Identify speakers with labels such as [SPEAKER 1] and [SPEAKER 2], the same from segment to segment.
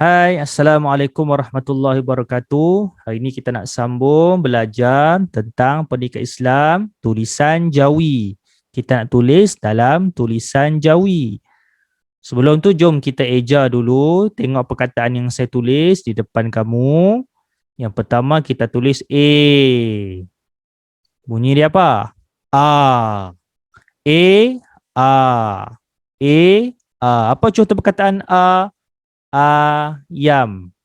[SPEAKER 1] Hai, Assalamualaikum warahmatullahi wabarakatuh. Hari ini kita nak sambung belajar tentang Pendidikan Islam tulisan Jawi. Kita nak tulis dalam tulisan Jawi. Sebelum tu jom kita eja dulu, tengok perkataan yang saya tulis di depan kamu. Yang pertama kita tulis A. Bunyi dia apa? A. A. A. A. A. Apa contoh perkataan A? Ayam.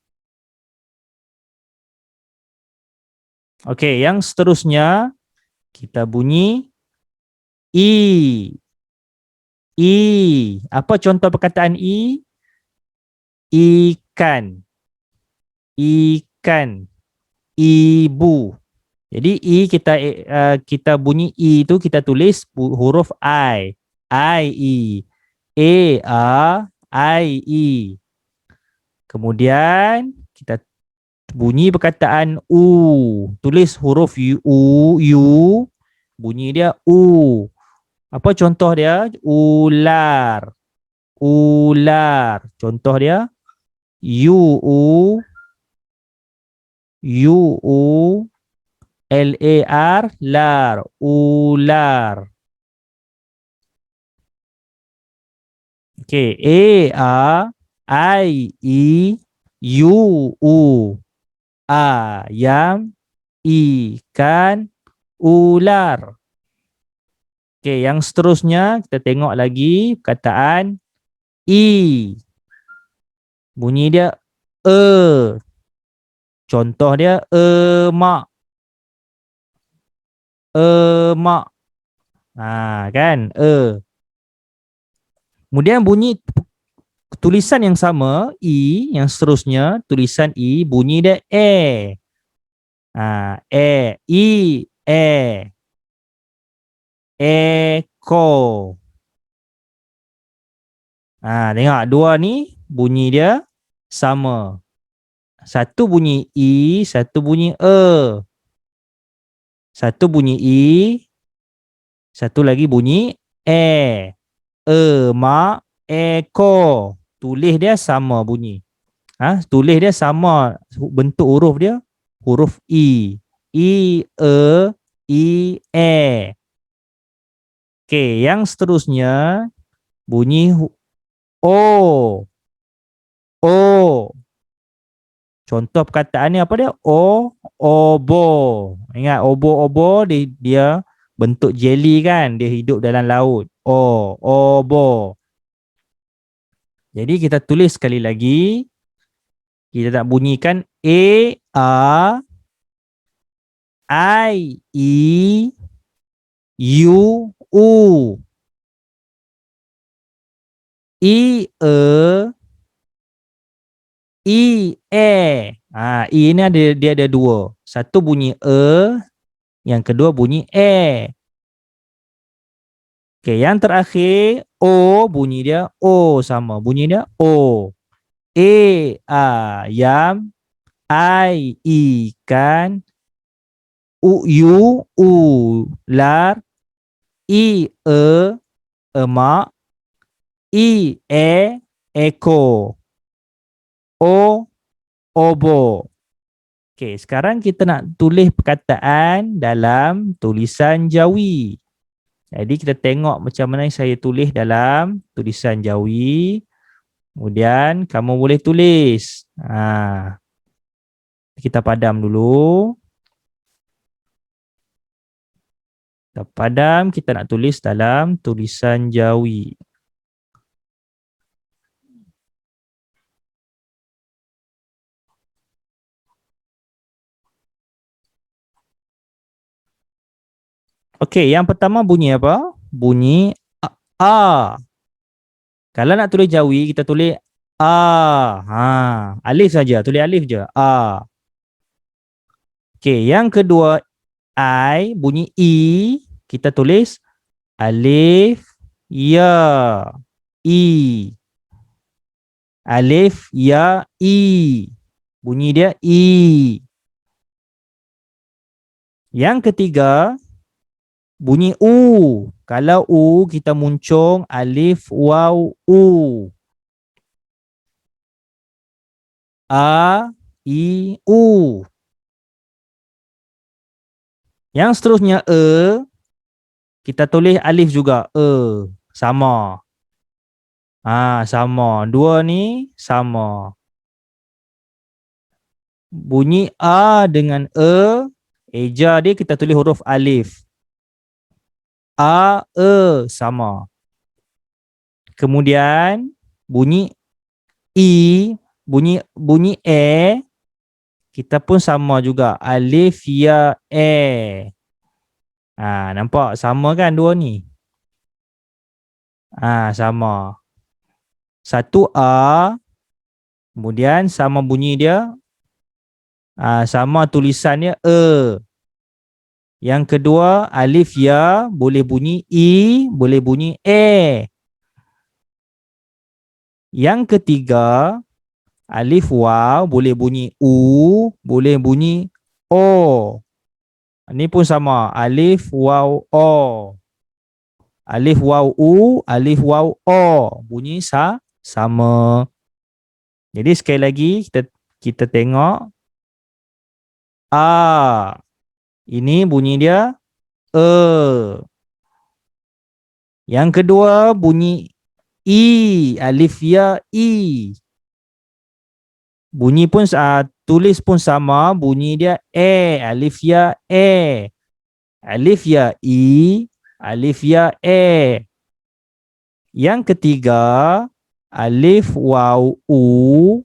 [SPEAKER 1] Okey, yang seterusnya kita bunyi I. I. Apa contoh perkataan I? Ikan. Ikan. Ibu. Jadi I kita bunyi I itu kita tulis huruf I. I. I. Kemudian kita bunyi perkataan U. Tulis huruf U. Bunyi dia U. Apa contoh dia? Ular. Ular. Contoh dia U. Lar. Lar. Ular. Okey. U. Ayam. Ikan. Ular. Okey, yang seterusnya kita tengok lagi perkataan I. Bunyi dia E. Contoh dia emak. Emak. Kan? Kemudian bunyi tulisan yang sama I, yang seterusnya tulisan I bunyi dia E. E. Eko. Tengok dua ni bunyi dia sama. Satu bunyi I, satu bunyi E. Satu bunyi I, satu lagi bunyi E. Emak, eko. Tulis dia sama bunyi. Tulis dia sama bentuk huruf dia. Huruf I. I, E, I, E. Okey, yang seterusnya bunyi O. O. Contoh perkataan ni apa dia? Obo. Ingat obo dia bentuk jelly kan? Dia hidup dalam laut. Obo. Jadi kita tulis sekali lagi. Kita nak bunyikan U. I, I ni dia ada dua. Satu bunyi yang kedua bunyi E. Okey, yang terakhir O, bunyi dia O sama. Bunyi dia O. Ayam. Ikan. Ular. Emak. Eko. Obo. Okey, sekarang kita nak tulis perkataan dalam tulisan Jawi. Jadi kita tengok macam mana saya tulis dalam tulisan Jawi. Kemudian kamu boleh tulis. Kita padam dulu. Kita padam, kita nak tulis dalam tulisan Jawi. Okey, yang pertama bunyi apa? Bunyi A. Kalau nak tulis Jawi, kita tulis A. Alif saja, tulis alif je. A. Okey, yang kedua bunyi I, kita tulis alif ya. I. Alif ya I. Bunyi dia I. Yang ketiga bunyi U. Kalau U kita muncung alif waw U. A, I, U. Yang seterusnya kita tulis alif juga. Sama. Sama. Dua ni sama. Bunyi A dengan eja dia kita tulis huruf alif. A, sama. Kemudian bunyi I, bunyi kita pun sama juga. Alif, ya, nampak sama kan dua ni? Sama. Satu A, kemudian sama bunyi dia, sama tulisannya Yang kedua alif ya boleh bunyi I, boleh bunyi Yang ketiga alif waw boleh bunyi U, boleh bunyi O. Ini pun sama, alif waw O. Alif waw U, alif waw O. Bunyi sama. Jadi sekali lagi kita tengok ini bunyi dia Yang kedua bunyi I, alif ya I. Bunyi pun tulis pun sama, bunyi dia alif ya Alif ya I, alif ya Yang ketiga alif waw U,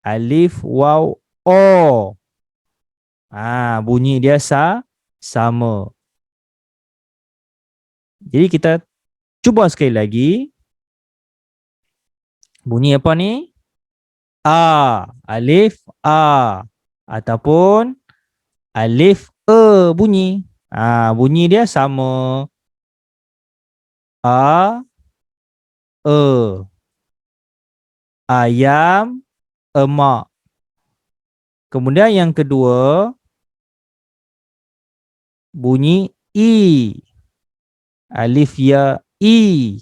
[SPEAKER 1] alif waw O. Bunyi dia sama. Jadi kita cuba sekali lagi. Bunyi apa ni? Alif A ataupun alif bunyi. Bunyi dia sama. Ayam, emak. Kemudian yang kedua bunyi I. Alif ya I.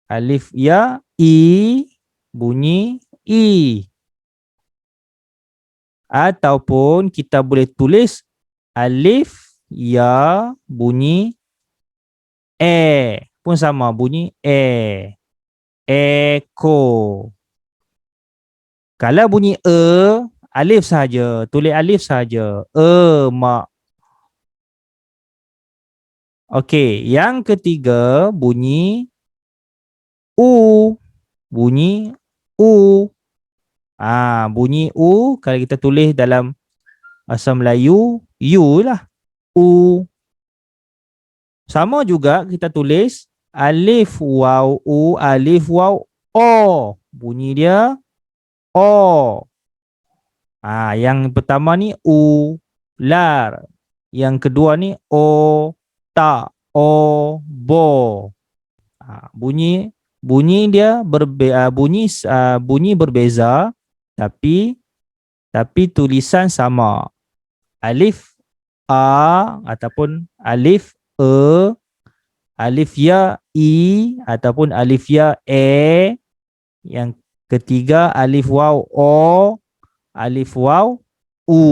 [SPEAKER 1] Alif ya I, bunyi I. Ataupun kita boleh tulis alif ya bunyi pun sama, bunyi eko. Kalau bunyi alif saja, tulis alif saja. Mak. Okey, yang ketiga bunyi U. Bunyi U. Bunyi U kalau kita tulis dalam bahasa Melayu, U lah. U. Sama juga kita tulis alif waw U, alif waw O. Bunyi dia O. Yang pertama ni ular. Yang kedua ni otak, obo. Bunyi dia bunyi berbeza tapi tulisan sama. Alif A ataupun alif alif ya I ataupun alif ya Yang ketiga alif waw O, alif waw U.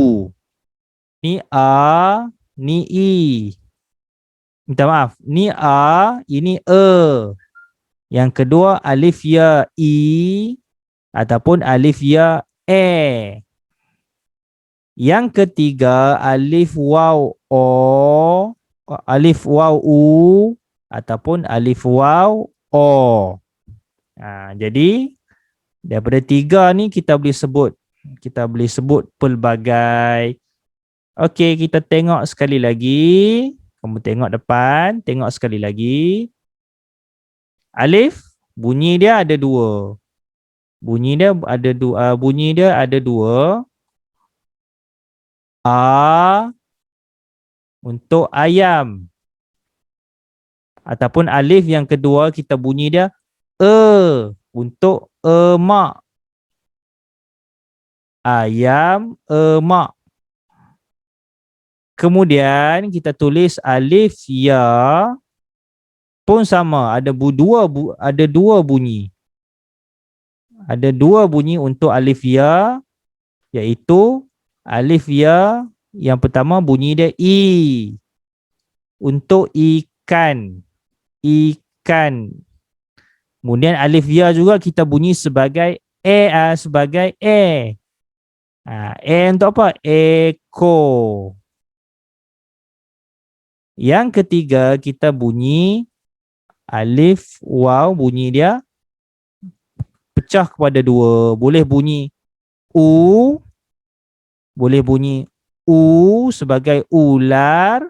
[SPEAKER 1] Ni A, ni I. Minta maaf, ni A, ini Yang kedua alif ya I ataupun alif ya Yang ketiga alif waw O, alif waw U ataupun alif waw O. Jadi daripada tiga ni kita boleh sebut pelbagai. Okey, kita tengok sekali lagi. Kamu tengok depan, tengok sekali lagi. Alif bunyi dia ada dua. Bunyi dia ada dua. A untuk ayam. Ataupun alif yang kedua kita bunyi dia untuk emak. Ayam, emak. Kemudian kita tulis alif ya pun sama, ada dua bunyi. ada dua bunyi untuk alif ya, iaitu alif ya yang pertama bunyi dia i untuk ikan, ikan. Kemudian alif ya juga kita bunyi sebagai sebagai e. E untuk apa? Eko. Yang ketiga kita bunyi alif waw, bunyi dia pecah kepada dua. Boleh bunyi u, boleh bunyi u sebagai ular,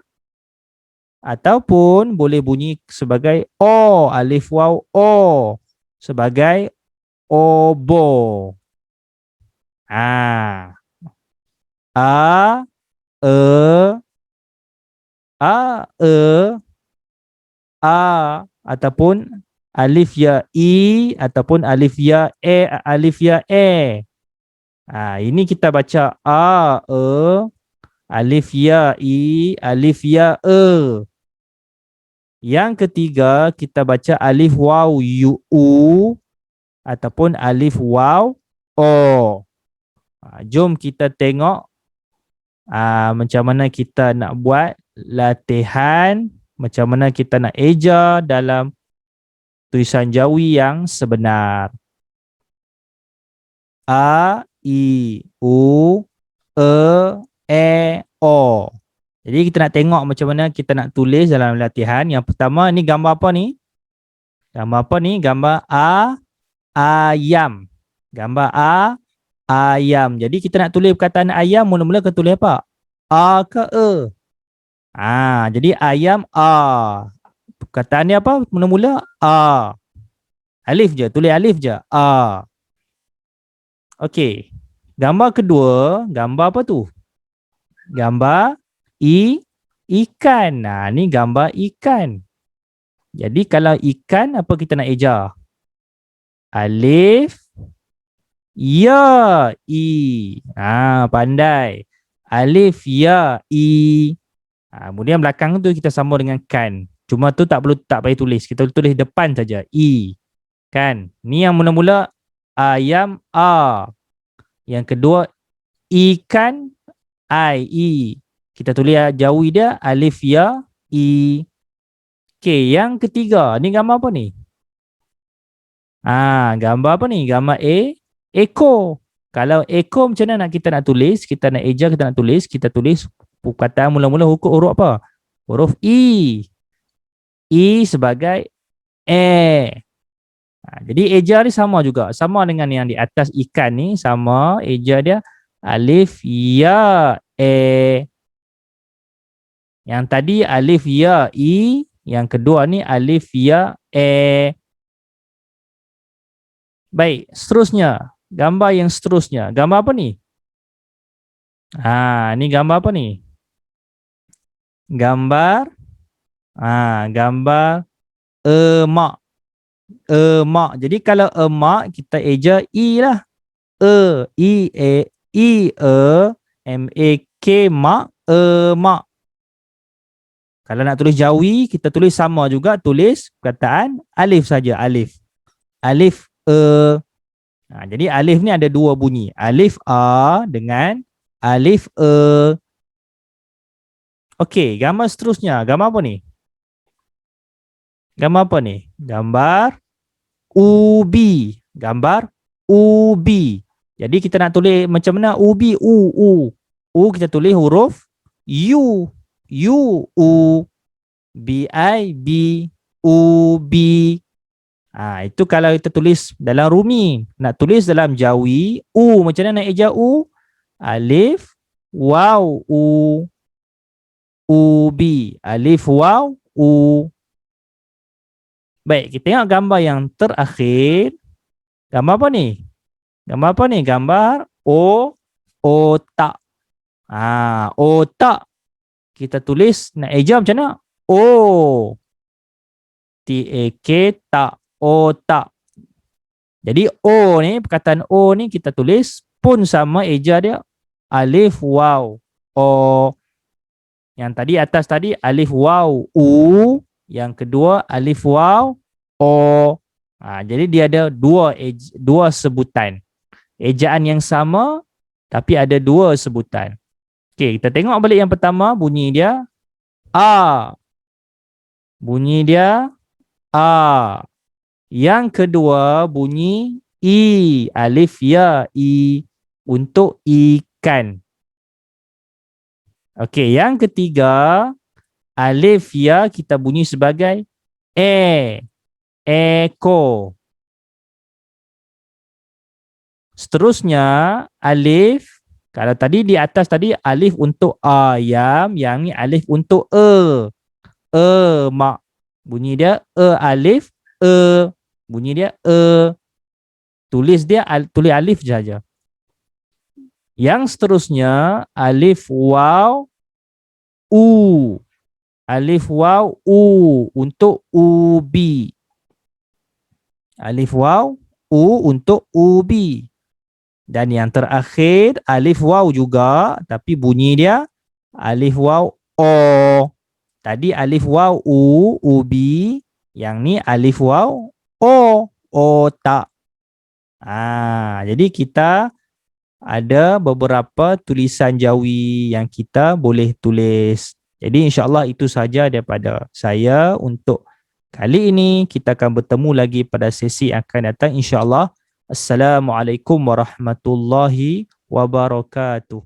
[SPEAKER 1] ataupun boleh bunyi sebagai o, alif waw o sebagai obo. A, a, e, a, e, a, ataupun alif ya i, ataupun alif ya e, alif ya e. Ini kita baca a, e, alif ya i, alif ya e. Yang ketiga kita baca alif waw yu u, ataupun alif waw o. Jom kita tengok macam mana kita nak buat latihan, macam mana kita nak eja dalam tulisan Jawi yang sebenar. A, I, U, E, O. Jadi kita nak tengok macam mana kita nak tulis dalam latihan. Yang pertama ni gambar apa ni? Gambar apa ni? Gambar ayam. Gambar ayam. Jadi kita nak tulis perkataan ayam, mula-mula kita tulis apa? A ke E? Jadi ayam A. Perkataan ni apa? Mula-mula A. Alif je, tulis alif je. A. Okey. Gambar kedua, gambar apa tu? Gambar ikan. Ni gambar ikan. Jadi kalau ikan, apa kita nak eja? Alif ya i. Pandai. Alif ya i. Kemudian belakang tu kita sambung dengan kan. Cuma tu tak payah tulis. Kita tulis depan saja. I. Kan. Ni yang mula-mula ayam a. Yang kedua ikan i. Kita tulis Jawi dia alif ya i. Okey, yang ketiga. Ni gambar apa ni? Gambar apa ni? Gambar ekor. Kalau ekor macam mana kita nak tulis? Kita nak eja, kita nak tulis. Kita tulis perkataan mula-mula huruf apa? Huruf I. I sebagai e. Jadi eja ni sama juga. Sama dengan yang di atas ikan ni. Sama. Eja dia alif ya e. Yang tadi alif ya i. Yang kedua ni alif ya e. Baik, seterusnya. Gambar yang seterusnya. Gambar apa ni? Ni gambar apa ni? Gambar gambar emak. Emak. Jadi kalau emak kita eja i lah. M-A-K mak, emak. Kalau nak tulis Jawi, kita tulis sama juga, tulis perkataan alif saja, alif. Alif jadi alif ni ada dua bunyi. Alif A dengan alif E. Okey, gambar seterusnya. Gambar apa ni? Gambar apa ni? Gambar ubi. Gambar ubi. Jadi kita nak tulis macam mana ubi? U kita tulis huruf U. B-I-B. Ubi. Itu kalau kita tulis dalam Rumi. Nak tulis dalam Jawi, macam mana nak eja U? Alif waw U. Ubi. Alif waw U. Baik, kita tengok gambar yang terakhir. Gambar apa ni? Gambar apa ni? Gambar otak. Otak. Kita tulis nak eja macam mana? T-A-K tak. Otak. Jadi O ni, perkataan O ni kita tulis pun sama eja dia. Alif waw O. Yang tadi atas tadi alif waw U. Yang kedua alif waw O. Jadi dia ada dua sebutan. Ejaan yang sama tapi ada dua sebutan. Okey, kita tengok balik yang pertama, bunyi dia A. Bunyi dia A. Yang kedua bunyi I. Alif ya I untuk ikan. Okey, yang ketiga alif ya kita bunyi sebagai eko. Seterusnya alif, kalau tadi di atas tadi alif untuk ayam, yang ni alif untuk mak. Bunyi dia alif bunyi dia tulis dia tulis alif saja. Yang seterusnya alif waw u. Alif waw u untuk ubi. Alif waw u untuk ubi. Dan yang terakhir alif waw juga tapi bunyi dia alif waw o. Tadi alif waw u ubi, yang ni alif waw otak. Jadi kita ada beberapa tulisan Jawi yang kita boleh tulis. Jadi insya-Allah itu saja daripada saya untuk kali ini. Kita akan bertemu lagi pada sesi yang akan datang insya-Allah. Assalamualaikum warahmatullahi wabarakatuh.